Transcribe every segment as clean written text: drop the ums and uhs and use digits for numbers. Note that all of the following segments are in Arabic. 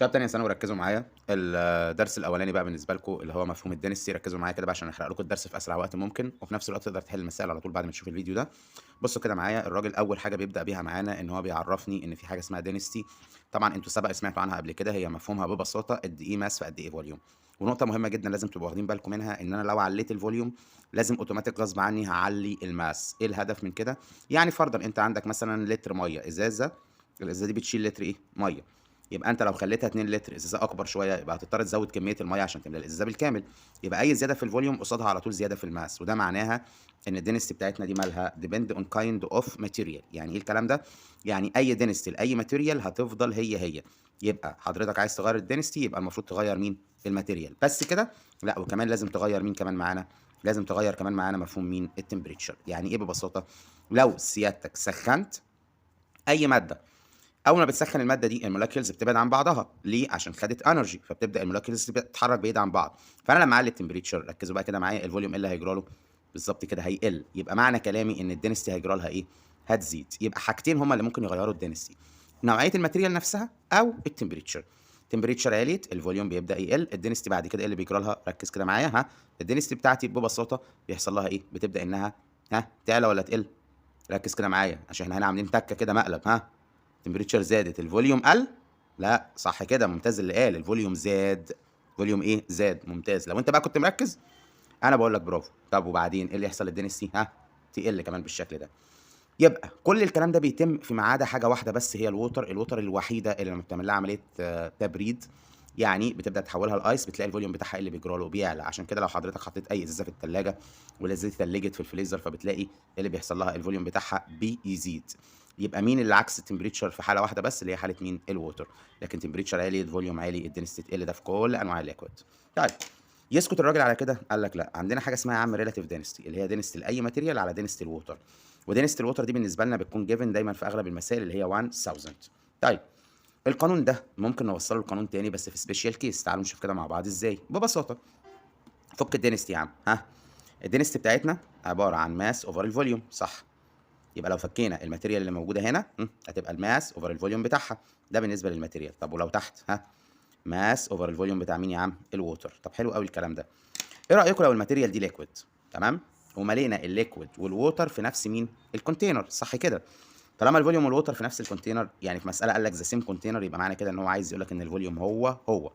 شباب تانية ثانوي ركزوا معايا. الدرس الاولاني بقى بالنسبه لكم اللي هو مفهوم الدنسي، ركزوا معايا كده بقى عشان احرق لكم الدرس في اسرع وقت ممكن، وفي نفس الوقت تقدر تحل المسائل على طول بعد ما تشوف الفيديو ده. بصوا كده معايا، الراجل اول حاجه بيبدا بيها معانا ان هو بيعرفني ان في حاجه اسمها دينستي. طبعا انتوا سبق سمعتوا عنها قبل كده، هي مفهومها ببساطه قد ايه ماس في قد ايه فوليوم. ونقطه مهمه جدا لازم تبقوا واخدين بالكم منها، ان انا لو عليت الفوليوم لازم اوتوماتيك غصب عني هعلي الماس. ايه الهدف من كده؟ يعني فرضا انت عندك مثلا لتر ميه ازازه، الازازه دي بتشيل لتر ايه ميه، يبقى انت لو خليتها 2 لتر ازازه اكبر شويه يبقى هتضطر تزود كميه الميه عشان تملى الازازه بالكامل. يبقى اي زياده في الفوليوم قصادها على طول زياده في الماس، وده معناها ان الدنستي بتاعتنا دي مالها ديبند اون كايند اوف ماتيريال. يعني ايه الكلام ده؟ يعني اي دنستي لاي ماتيريال هتفضل هي. يبقى حضرتك عايز تغير الدنستي يبقى المفروض تغير مين؟ الماتيريال بس كده؟ لا، وكمان لازم تغير مين كمان معانا؟ لازم تغير كمان معانا مفهوم مين؟ التمبريتشر. يعني ايه ببساطه؟ لو سيادتك سخنت اي ماده، اول ما بتسخن الماده دي المولكيولز بتبعد عن بعضها. ليه؟ عشان خدت انرجي، فبتبدا المولكيولز تتحرك بعيد عن بعض. فانا لما اعلي التمبريتشر، ركزوا بقى كده معايا، الفوليوم ايه اللي هيجرى له؟ بالظبط كده هيقل. يبقى معنى كلامي ان الدنستي هيجرى لها ايه؟ هتزيد. يبقى حاجتين هما اللي ممكن يغيروا الدنستي: نوعيه الماتيريال نفسها او التمبريتشر. التمبريتشر عليت الفوليوم بيبدا يقل، الدنستي بعد كده ايه اللي بيجرى لها؟ ركز كده معايا، ها. الدنستي بتاعتي ببساطه بيحصل لها ايه؟ بتبدا انها تعلى ولا تقل؟ ركز كده معايا عشان احنا هنا عاملين تكه كده مقلب، ها. التمبريتشر زادت الفوليوم قل؟ لا، صح كده، ممتاز اللي قال الفوليوم زاد. فوليوم ايه؟ زاد، ممتاز. لو انت بقى كنت مركز انا بقول لك برافو. طب وبعدين ايه اللي يحصل للدنسي؟ تقل كمان بالشكل ده. يبقى كل الكلام ده بيتم في عدا حاجه واحده بس، هي الووتر الوحيده اللي لما بتعمل لها عمليه تبريد، يعني بتبدا تحولها لايس، بتلاقي الفوليوم بتاعها اللي بيجرى له بيعلى. عشان كده لو حضرتك حطيت اي ازازه في الثلاجه والازازه دي ثلجت في الفريزر، فبتلاقي اللي بيحصل لها الفوليوم بتاعها بيزيد. يبقى مين اللي عكس التمبريتشر في حاله واحده بس، اللي هي حاله مين؟ الووتر. لكن تمبريتشر عالي الفوليوم عالي الدنسيتي تقل، ده في كل انواع الليكويد. طيب، يسكت الراجل على كده؟ قال لك لا، عندنا حاجه اسمها يا عم ريلاتيف دينستي، اللي هي دينستي لاي ماتيريال على دينستي الووتر. ودينستي الووتر دي بالنسبه لنا بتكون جيفن دايما في اغلب المسائل، اللي هي 1000. طيب، القانون ده ممكن نوصله لقانون تاني بس في سبيشال كيس. تعالوا نشوف كده مع بعض ازاي. ببساطه فك الدينستي يا عم، ها. الدينستي بتاعتنا عباره عن ماس اوفر الفوليوم، صح؟ يبقى لو فكينا الماتيريال اللي موجوده هنا هتبقى الماس اوفر الفوليوم بتاعها. ده بالنسبه للماتيريال. طب ولو تحت، ماس اوفر الفوليوم بتاع مين يا عم؟ الووتر. طب حلو قوي الكلام ده. ايه رايكم لو الماتيريال دي ليكويد، تمام، وملينا الليكويد والووتر في نفس مين؟ الكونتينر، صح كده؟ طالما الفوليوم والووتر في نفس الكونتينر، يعني في مساله قال لك ذا سيم كونتينر، يبقى معنى كده ان هو عايز يقول لك ان الفوليوم هو.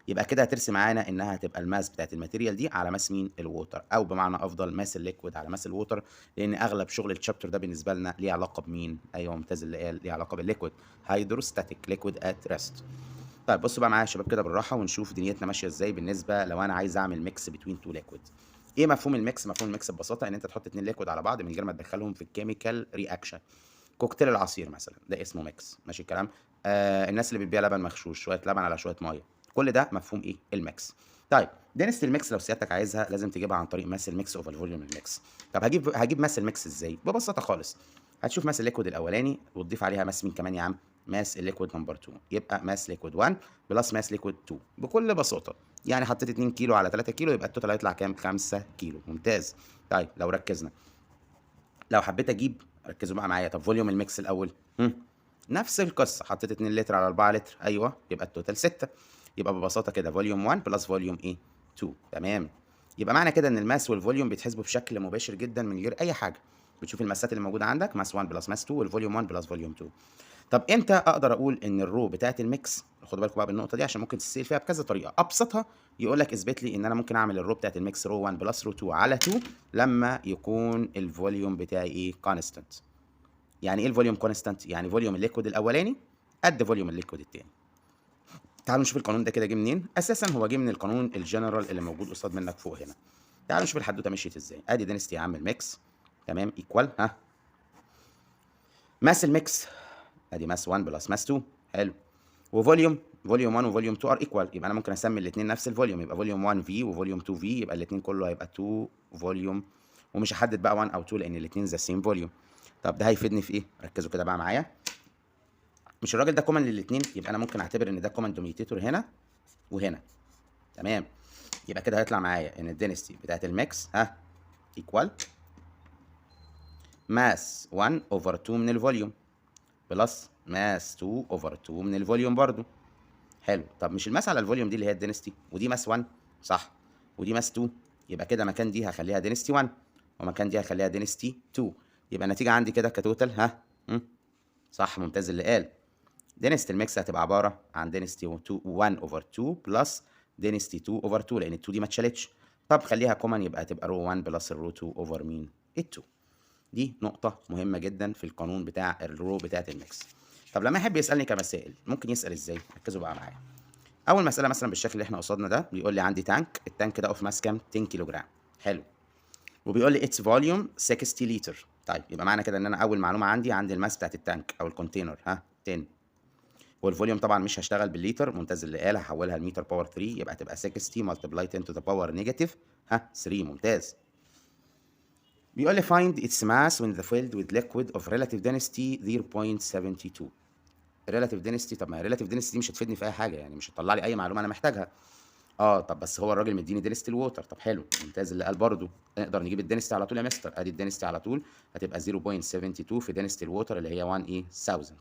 يبقى كده هترسم معانا انها هتبقى الماس بتاعت الماتيريال دي على ماس مين؟ الووتر، او بمعنى افضل ماس الليكويد على ماس الووتر، لان اغلب شغل الشابتر ده بالنسبه لنا ليه علاقه بمين؟ ايوه ممتاز اللي قال ليه علاقه بالليكويد. هيدروستاتيك ليكويد ات ريست. طيب بصوا بقى معايا يا شباب كده بالراحه ونشوف دنيتنا ماشيه ازاي بالنسبه لو انا عايز اعمل ميكس بتوين تو ليكويد. ايه مفهوم الميكس؟ مفهوم الميكس ببساطه ان انت تحط اتنين ليكويد على بعض من غير ما تدخلهم في الكيميكال رياكشن. كوكتيل العصير مثلا ده اسمه ميكس، ماشي الكلام؟ الناس اللي بتبيع لبن مغشوش، شويه لبن على شويه ميه، كل ده مفهوم ايه؟ الميكس. طيب، دنسة الميكس لو سيادتك عايزها لازم تجيبها عن طريق ماس الميكس اوفر فوليوم الميكس. طب هجيب ماس الميكس ازاي؟ ببساطه خالص، هتشوف ماس الليكويد الاولاني وتضيف عليها ماس مين كمان يا عم؟ ماس الليكويد نمبر 2، يبقى ماس ليكويد 1 بلس ماس ليكويد 2 بكل بساطه. يعني حطيت 2 كيلو على 3 كيلو يبقى التوتال هيطلع كام؟ 5 كيلو. ممتاز. طيب لو ركزنا، لو حبيت اجيب، ركزوا بقى معايا، طب فوليوم الميكس الاول، نفس القصه، حطيت 2 لتر على 4 لتر، ايوه، يبقى التوتال 6. يبقى ببساطه كده فوليوم 1 بلس فوليوم ايه؟ 2. تمام. يبقى معنى كده ان الماس والفوليوم بيتحسبوا بشكل مباشر جدا من غير اي حاجه. بتشوف الماسات اللي موجوده عندك، ماس 1 بلس ماس 2 والفوليوم 1 بلس فوليوم 2. طب امتى اقدر اقول ان الرو بتاعت الميكس، خدوا بالكم بقى بالنقطه دي عشان ممكن تسال فيها بكذا طريقه. ابسطها يقول لك اثبت لي ان انا ممكن اعمل الرو بتاعت الميكس رو 1 بلس رو 2 على 2 لما يكون الفوليوم بتاعي ايه؟ كونستانت. يعني ايه الفوليوم كونستانت؟ يعني فوليوم الليكويد الاولاني قد فوليوم الليكويد الثاني. تعالوا نشوف القانون ده كده جه منين. اساسا هو جه من القانون الجنرال اللي موجود قصاد منك فوق هنا. تعالوا نشوف الحدوته مشيت ازاي. ادي دنستي يا عم الميكس، تمام، ايكوال ماس الميكس، ادي ماس 1 بلس ماس 2، حلو. وفوليوم، فوليوم 1 وفوليوم 2 ار ايكوال، يبقى انا ممكن اسمي الاثنين نفس الفوليوم، يبقى فوليوم 1 في وفوليوم 2 في، يبقى الاثنين كله هيبقى 2 فوليوم. ومش هحدد بقى 1 او 2 لان الاثنين ذا سيم فوليوم. طب ده هيفيدني في ايه؟ ركزوا كده بقى معايا. مش الراجل ده كومن للاثنين؟ يبقى انا ممكن اعتبر ان ده كومن دوميتيتور هنا وهنا، تمام. يبقى كده هيطلع معايا ان الدنستي بتاعت الميكس ايكوال ماس 1 اوفر 2 من الفوليوم بلس ماس 2 اوفر 2 من الفوليوم برضو. حلو. طب مش الماس على الفوليوم دي اللي هي الدنستي، ودي ماس 1 صح، ودي ماس 2، يبقى كده مكان دي هخليها دنستي 1 ومكان دي هخليها دنستي 2، يبقى النتيجه عندي كده كتوتال ها صح، ممتاز اللي قال. دينستي الميكس هتبقى عباره عن دينستي 1 اوفر 2 بلس دينستي 2 اوفر 2، لان ال 2 دي ما اتشالتش. طب خليها كومن، يبقى هتبقى رو 1 بلس الرو 2 اوفر مين؟ ال 2. دي نقطه مهمه جدا في القانون بتاع الرو بتاعت الميكس. طب لما يحب يسالني كمسائل ممكن يسال ازاي؟ ركزوا بقى معايا. اول مساله مثلا بالشكل اللي احنا قصادنا ده، بيقول لي عندي تانك، التانك ده اوف ماس كام؟ 10 كيلو جرام. حلو. وبيقول لي اتس فوليوم 60 لتر. طيب يبقى معنى كده ان انا اول معلومه عندي الماس بتاعت التانك او الكونتينر 10، والفوليوم طبعا مش هشتغل بالليتر، ممتاز اللي قال، هحولها لمتر باور 3، يبقى هتبقى 60 ملتبلاي 10 تو ذا باور نيجاتيف 3. ممتاز. بيقول لي find its mass when the filled with liquid of relative density 0.72. relative density، طب ما relative density دي مش هتفيدني في اي حاجه، يعني مش هتطلع لي اي معلومه انا محتاجها. طب بس هو الراجل مديني دينستي الووتر. طب حلو، ممتاز اللي قال برضه، نقدر نجيب الدينستي على طول يا مستر. ادي الدينستي على طول هتبقى 0.72 في دينستي الووتر اللي هي 1 1000.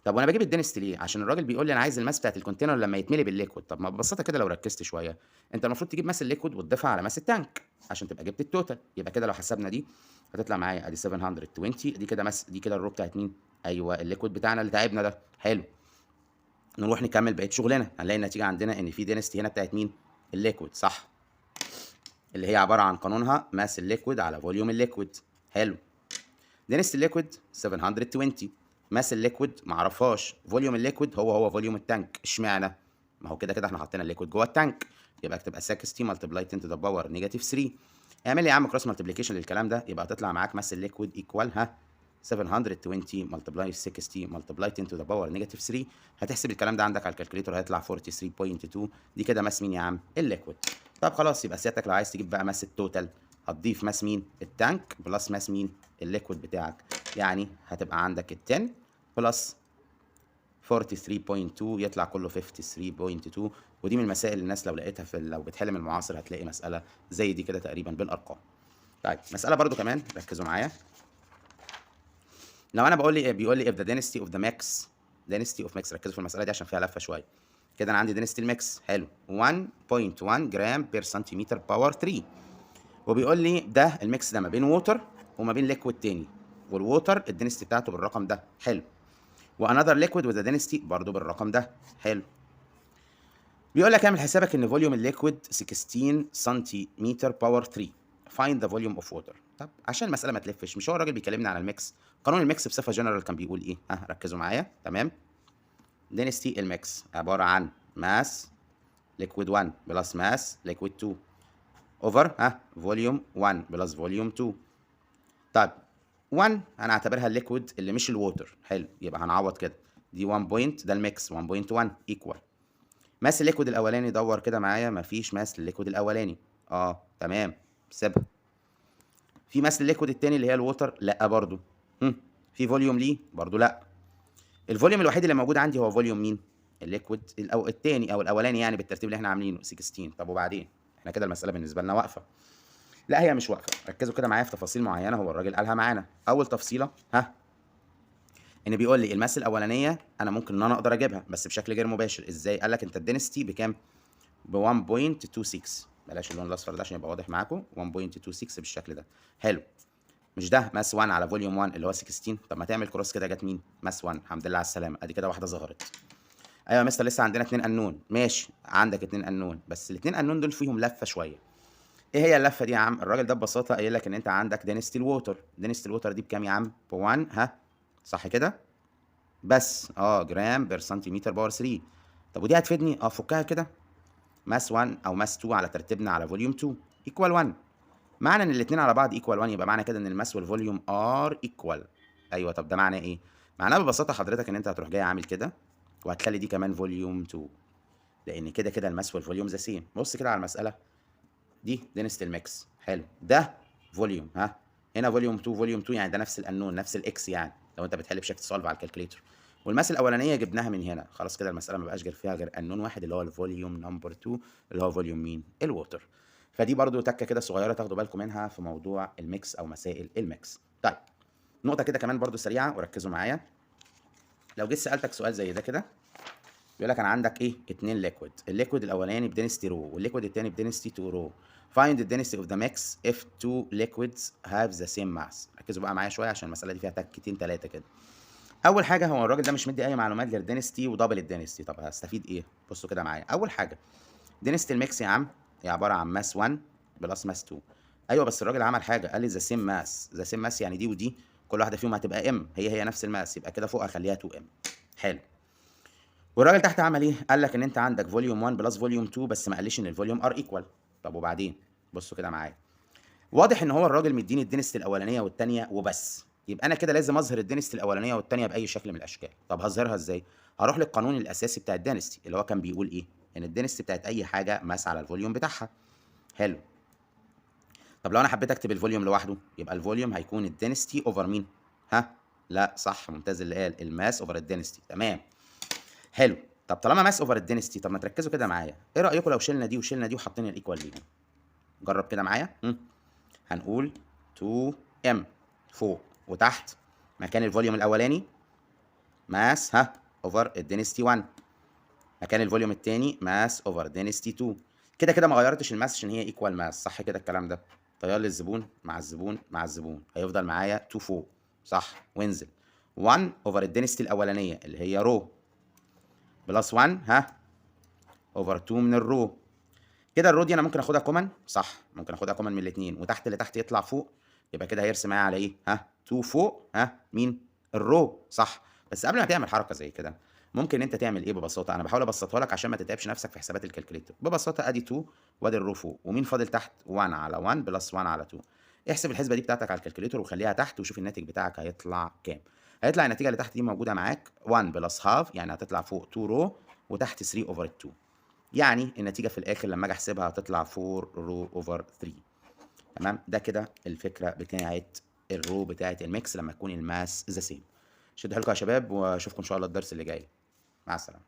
طب وانا بجيب الدنستي ليه؟ عشان الراجل بيقول لي انا عايز الماس بتاعت الكونتينر لما يتملي بالليكويد. طب ما ببساطه كده لو ركزت شويه، انت المفروض تجيب ماس الليكويد وتضيفها على ماس التانك عشان تبقى جبت التوتال. يبقى كده لو حسبنا دي هتطلع معايا ادي 720، دي كده ماس، دي كده الرو بتاعت مين؟ ايوه الليكويد بتاعنا اللي تعبنا ده. حلو. نروح نكمل بقيه شغلنا، هنلاقي النتيجه عندنا ان في دنستي هنا بتاعت مين؟ الليكويد صح، اللي هي عباره عن قانونها ماس الليكويد على فوليوم الليكويد. حلو. دنستي الليكويد 720، ماس الليكويد معرفهاش، فوليوم الليكويد هو فوليوم التانك. اشمعنى؟ ما هو كده احنا حطينا الليكويد جوه التانك، يبقى تبقى 60 ملتبلاي 10 تو ذا باور نيجاتيف 3. اعمل لي يا عم كروس ملتبليكيشن للكلام ده، يبقى هتطلع معاك ماس الليكويد ايكوال 720 ملتبلاي 60 ملتبلاي 10 تو ذا باور نيجاتيف 3. هتحسب الكلام ده عندك على الكالكوليتور هيطلع 43.2. دي كده ماس مين يا عم؟ الليكويد. طب خلاص، يبقى سيادتك لو عايز تجيب بقى ماس التوتال هتضيف ماس مين؟ التانك بلس ماس مين؟ الليكويد بتاعك. يعني هتبقى عندك ال 10 بلس 43.2 يطلع كله 53.2. ودي من المسائل اللي الناس لو لقيتها لو بتحل من المعاصر هتلاقي مسألة زي دي كده تقريبا بالأرقام. طيب مسألة برضو كمان ركزوا معايا. لو أنا بيقول لي if the density of the mix density of mix، ركزوا في المسألة دي عشان فيها لفة شوية. كده أنا عندي density الميكس حلو 1.1 جرام بير سنتيمتر باور 3، وبيقول لي ده الميكس ده ما بين ووتر وما بين ليكويد تاني، والووتر الدنستي بتاعته بالرقم ده. حلو. وانذر ليكويد وذ دنستي برضه بالرقم ده. حلو. بيقول لك اعمل حسابك ان فوليوم الليكويد 16 سنتيمتر باور 3، فايند ذا فوليوم اوف ووتر. طب عشان المساله ما تلفش، مش هو الراجل بيكلمني على الميكس؟ قانون الميكس بصفه جنرال كان بيقول ايه؟ ركزوا معايا. تمام. دنستي الميكس عباره عن ماس ليكويد 1 بلس ماس ليكويد 2 اوفر فوليوم 1 بلس فوليوم 2. طيب 1 انا اعتبرها الليكويد اللي مش الووتر. حلو، يبقى هنعوض كده، دي 1 بوينت، ده الميكس 1.1 ايكوال ماس الليكويد الاولاني. دور كده معايا، مفيش ماس للليكويد الاولاني. تمام، سيبها. في ماس للليكويد التاني اللي هي الووتر؟ لا برضو. في فوليوم ليه؟ برضو لا. الفوليوم الوحيد اللي موجود عندي هو فوليوم مين؟ الليكويد التاني او الاولاني، يعني بالترتيب اللي احنا عاملينه 16. طب وبعدين احنا كده المساله بالنسبه لنا واقفه. لا هي مش واقفه، ركزوا كده معايا في تفاصيل معينه هو الراجل قالها معانا. اول تفصيله ان بيقول لي الماس الاولانيه انا ممكن ان انا اقدر اجيبها بس بشكل غير مباشر. ازاي؟ قال لك انت الدنستي بكام؟ ب 1.26. بلاش اللون الاصفر ده عشان يبقى واضح معاكم. 1.26 بالشكل ده. حلو. مش ده ماس 1 على فوليوم 1 اللي هو 16؟ طب ما تعمل كروس كده، جت مين؟ ماس 1. الحمد لله على السلامه، ادي كده واحده ظهرت. ايوه يا مستر لسه عندنا 2 انون. ماشي، عندك 2 انون، بس ال2 انون دول فيهم لفه شويه. ايه هي اللفه دي يا عم؟ الراجل ده ببساطه قايل لك ان انت عندك دينستي الووتر. دينستي الووتر دي بكام يا عم؟ ب 1 صح كده؟ بس جرام بير سنتيمتر باور 3. طب ودي هتفيدني؟ فكها كده، ماس 1 او ماس 2 على ترتيبنا على فوليوم 2 ايكوال 1. معنى ان الاثنين على بعض ايكوال 1 يبقى معنى كده ان الماس والفوليوم ار ايكوال. ايوه. طب ده معناه ايه؟ معناه ببساطه حضرتك ان انت هتروح جاي عامل كده وهتخلي دي كمان فوليوم 2، لان كده كده الماس والفوليوم ذا سيم. بص كده على المساله دي، دينستي الميكس. حلو. ده فوليوم هنا فوليوم 2 فوليوم 2، يعني ده نفس الانون نفس الاكس، يعني لو انت بتحل بشكل سولف على الكالكوليتر. والماس الاولانيه جبناها من هنا، خلاص كده المساله ما بقاش غير فيها غير انون واحد اللي هو الفوليوم نمبر 2 اللي هو فوليوم مين؟ الووتر. فدي برضو تكه كده صغيره تاخدوا بالكم منها في موضوع الميكس او مسائل الميكس. طيب نقطه كده كمان برضو سريعه وركزوا معايا. لو جيت سالتك سؤال زي ده كده، بيقول لك انا عندك ايه 2 ليكويد، الليكويد الاولاني بدنسيتي رو والليكويد الثاني بدنسيتي 2 رو. find the density of the mix if two liquids have the same mass. ركزوا بقى معايا شويه عشان المساله دي فيها تكتين 3 كده. اول حاجه هو الراجل ده مش مدي اي معلومات غير دنسيتي ودبل الدنسيتي. طب هستفيد ايه؟ بصوا كده معايا. اول حاجه دنسيتي الميكس يا عم هي عباره عن ماس 1 بلس ماس 2. ايوه بس الراجل عمل حاجه، قال لي ذا سيم ماس. ذا سيم ماس يعني دي ودي كل واحده فيهم هتبقى ام، هي نفس الماس، يبقى كده فوق هخليها 2 ام. حلو. والراجل تحت عمل ايه؟ قال لك ان انت عندك فوليوم 1 بلس فوليوم 2، بس ما قاليش ان الفوليوم ار ايكوال. طب وبعدين؟ بصوا كده معايا. واضح ان هو الراجل مديني الدنست الاولانيه والثانيه وبس، يبقى انا كده لازم اظهر الدنست الاولانيه والثانيه باي شكل من الاشكال. طب هظهرها ازاي؟ هروح للقانون الاساسي بتاع الدنستي اللي هو كان بيقول ايه؟ ان الدنست بتاعت اي حاجه ماس على الفوليوم بتاعها. حلو. طب لو انا حبيت اكتب الفوليوم لوحده، يبقى الفوليوم هيكون الدنستي اوفر مين؟ ها؟ لا صح، ممتاز اللي قال الماس اوفر الدنستي. تمام. حلو. طب طالما ماس اوفر الدنستي، طب ما تركزوا كده معايا. ايه رايكم لو شلنا دي وشلنا دي وحطينا الايكوال ليهم؟ جرب كده معايا. هنقول 2 ام فوق وتحت مكان الفوليوم الاولاني ماس اوفر الدنستي 1، مكان الفوليوم الثاني ماس اوفر دنستي 2. كده كده ما غيرتش الماس عشان هي ايكوال ماس، صح كده الكلام ده؟ طيار للزبون مع الزبون مع الزبون هيفضل معايا 2 فوق، صح، وانزل 1 اوفر الدنستي الاولانيه اللي هي رو بلس 1 اوفر 2 من الرو. كده الرو دي انا ممكن اخدها كومن، صح، ممكن اخدها كومن من الاثنين، وتحت اللي تحت يطلع فوق، يبقى كده هيرسم معايا على ايه؟ 2 فوق مين؟ الرو، صح. بس قبل ما تعمل حركه زي كده ممكن انت تعمل ايه ببساطه؟ انا بحاول ابسطها لك عشان ما تتعبش نفسك في حسابات الكالكوليتر. ببساطه ادي 2 وادي الرو فوق، ومين فاضل تحت؟ 1 على 1 بلس 1 على 2. احسب الحسبه دي بتاعتك على الكالكوليتر وخليها تحت وشوف الناتج بتاعك هيطلع كام. هيطلع النتيجه اللي تحت دي موجوده معاك 1 بلس هاف، يعني هتطلع فوق 2 رو وتحت 3 اوفر 2. يعني النتيجه في الاخر لما اجي احسبها هتطلع 4 رو اوفر 3. تمام. ده كده الفكره بتاعت الرو بتاعت الميكس لما تكون الماس ذا سيم. شدها لكم يا شباب واشوفكم ان شاء الله الدرس اللي جاي. مع السلامه.